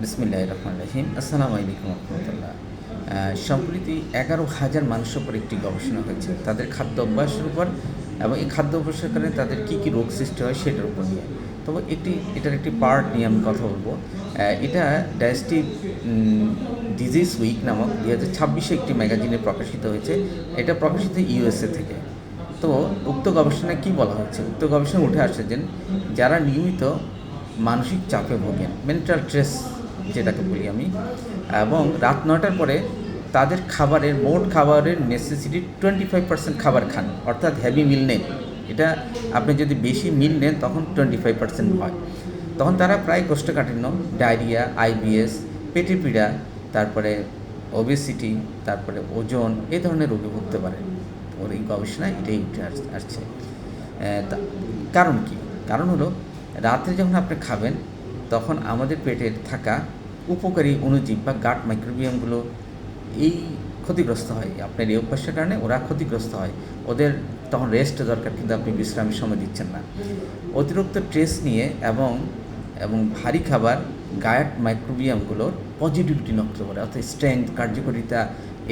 বিসমিল্লাহির রহমানির রহিম। আসসালামু আলাইকুম রহমতুল্লাহ। সম্প্রতি 11,000 মানুষের উপর একটি গবেষণা হয়েছে তাদের খাদ্য অভ্যাসের উপর, এবং এই খাদ্য অভ্যাসের কারণে তাদের কী কী রোগ সৃষ্টি হয় সেটার উপর নিয়ে। তবে এটার একটি পার্ট নিয়ে আমি কথা বলবো। এটা ডায়াস্টিক ডিজিজ উইক নামক 2026 একটি ম্যাগাজিনে প্রকাশিত হয়েছে। এটা প্রকাশিত ইউএসএ থেকে। তো উক্ত গবেষণায় কী বলা হচ্ছে, উক্ত গবেষণায় উঠে আসছে যে যারা নিয়মিত মানসিক চাপে ভোগেন, মেন্টাল স্ট্রেস যেটাকে বলি আমি, এবং রাত 9টার পরে তাদের মোট খাবারের নেসেসিটি 25% খাবার খান, অর্থাৎ হেভি মিল নেন। এটা আপনি যদি বেশি মিল নেন তখন 25% হয়। তখন তারা প্রায় কোষ্ঠকাঠিন্য, ডায়রিয়া, আইবিএস, পেটের পীড়া, তারপরে ওবেসিটি, তারপরে ওজন, এই ধরনের রোগে ভুগতে পারে। ওর এই গবেষণায় এটাই উঠে আসছে। কারণ কি? কারণ হলো, রাত্রে যখন আপনি খাবেন তখন আমাদের পেটে থাকা উপকারী অণুজীব বা গাট মাইক্রোবিয়ামগুলো এই ক্ষতিগ্রস্ত হয়। আপনার এই অভ্যাসের কারণে ওরা ক্ষতিগ্রস্ত হয়। ওদের তখন রেস্ট দরকার, কিন্তু আপনি বিশ্রামের সময় দিচ্ছেন না। অতিরিক্ত স্ট্রেস নিয়ে এবং ভারী খাবার গাট মাইক্রোবিয়ামগুলোর পজিটিভিটি নষ্ট করে, অর্থাৎ স্ট্রেংথ, কার্যকারিতা,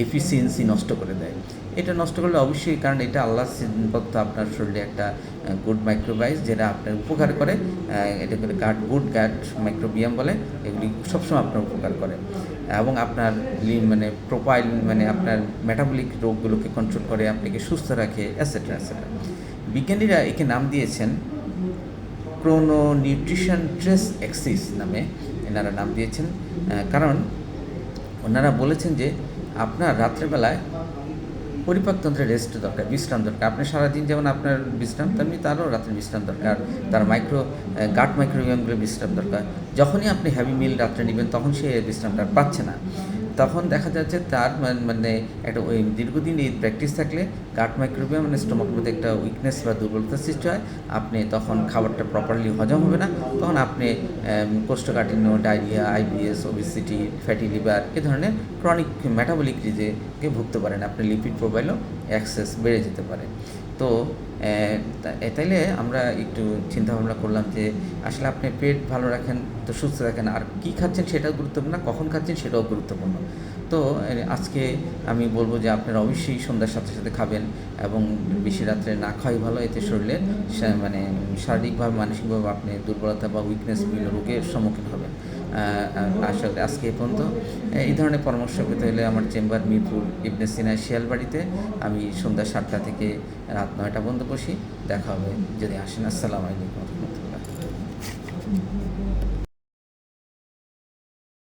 এফিসিয়েন্সি নষ্ট করে দেয়। এটা নষ্ট করলে অবশ্যই, কারণ এটা আল্লাহ সিদ্ধ আপনার শরীরে একটা গুড মাইক্রোবাইস যেটা আপনার উপকার করে। এটা করে গুড গাট মাইক্রোবিয়াম বলে। এগুলি সবসময় আপনার উপকার করে এবং আপনার প্রোফাইল আপনার মেটাবলিক রোগগুলোকে কন্ট্রোল করে, আপনাকে সুস্থ রাখে, এটসেট্রা এটসেট্রা। বিজ্ঞানীরা একে নাম দিয়েছেন ক্রোনো নিউট্রিশন ট্রেস এক্সিস নামে এনারা নাম দিয়েছেন। কারণ ওনারা বলেছেন যে আপনার রাত্রেবেলায় পরিপাকতন্ত্রের রেস্ট দরকার, বিশ্রাম দরকার। আপনি সারাদিন যেমন আপনার বিশ্রাম, তেমনি তারও রাত্রে বিশ্রাম দরকার। তার গাট মাইক্রোবিয়ামগুলো বিশ্রাম দরকার। যখনই আপনি হ্যাভি মিল রাত্রে নেবেন তখন সে বিশ্রামটা পাচ্ছে না। তখন দেখা যাচ্ছে তার একটা ওই দীর্ঘদিন এই প্র্যাকটিস থাকলে গাট মাইক্রোবিয়াম স্টোমাকের মধ্যে একটা উইকনেস বা দুর্বলতা সৃষ্টি হয়। আপনি তখন খাবারটা প্রপারলি হজম হবে না। তখন আপনি কোষ্ঠকাঠিন্য, diarrhoea, IBS, obesity, fatty liver, এ ধরনের ক্রনিক মেটাবলিক ডিজিজে ভুগতে পারেন। আপনার লিপিড প্রোফাইলও অ্যাক্সেস বেড়ে যেতে পারে। তো তাইলে আমরা একটু চিন্তাভাবনা করলাম যে আসলে আপনি পেট ভালো রাখেন তো সুস্থ রাখেন, আর কী খাচ্ছেন সেটাও গুরুত্বপূর্ণ, কখন খাচ্ছেন সেটাও গুরুত্বপূর্ণ। তো আজকে আমি বলবো যে আপনারা অবশ্যই সন্ধ্যার সাথে সাথে খাবেন, এবং বেশি রাত্রে না খাওয়াই ভালো। এতে শরীরে শারীরিকভাবে, মানসিকভাবে আপনি দুর্বলতা বা উইকনেস বিভিন্ন রোগের সম্মুখীন হবেন। আসলে আজকে এ পর্যন্ত। এই ধরনের পরামর্শ পেতে হলে আমার চেম্বার মিরপুর ইবনে সিনা শিয়ালবাড়িতে। আমি সন্ধ্যা 7টা থেকে রাত 9টা পর্যন্ত বসি। দেখা হবে যদি আসেন। আসসালামু আলাইকুম রহমতুল্লাহ।